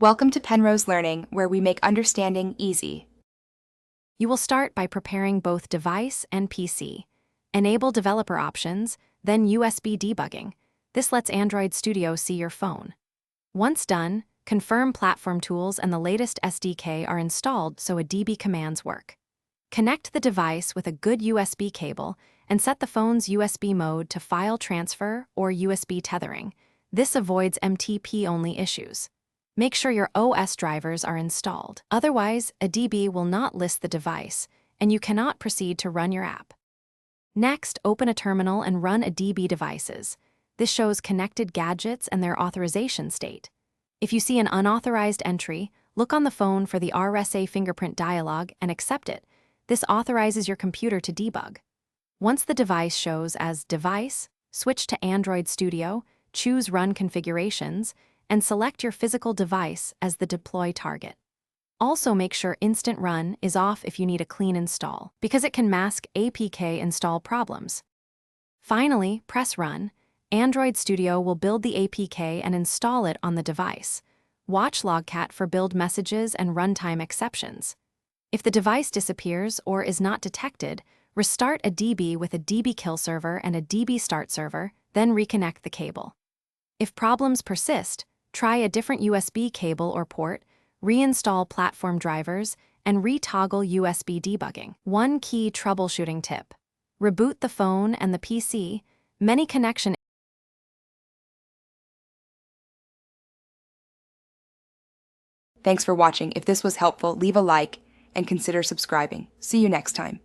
Welcome to Penrose Learning, where we make understanding easy. You will start by preparing both device and PC. Enable developer options, then USB debugging. This lets Android Studio see your phone. Once done, confirm platform tools and the latest SDK are installed so a DB commands work. Connect the device with a good USB cable and set the phone's USB mode to file transfer or USB tethering. This avoids MTP-only issues. Make sure your OS drivers are installed. Otherwise, a DB will not list the device, and you cannot proceed to run your app. Next, open a terminal and run a DB devices. This shows connected gadgets and their authorization state. If you see an unauthorized entry, look on the phone for the RSA fingerprint dialog and accept it. This authorizes your computer to debug. Once the device shows as device, switch to Android Studio, choose Run Configurations, and select your physical device as the deploy target. Also make sure Instant Run is off if you need a clean install, because it can mask APK install problems. Finally, press Run. Android Studio will build the APK and install it on the device. Watch Logcat for build messages and runtime exceptions. If the device disappears or is not detected, restart a DB with a DB kill server and a DB start server, then reconnect the cable. If problems persist, try a different USB cable or port, reinstall platform drivers, and retoggle USB debugging. One key troubleshooting tip: reboot the phone and the PC. Many connection Thanks for watching. If this was helpful, leave a like and consider subscribing. See you next time.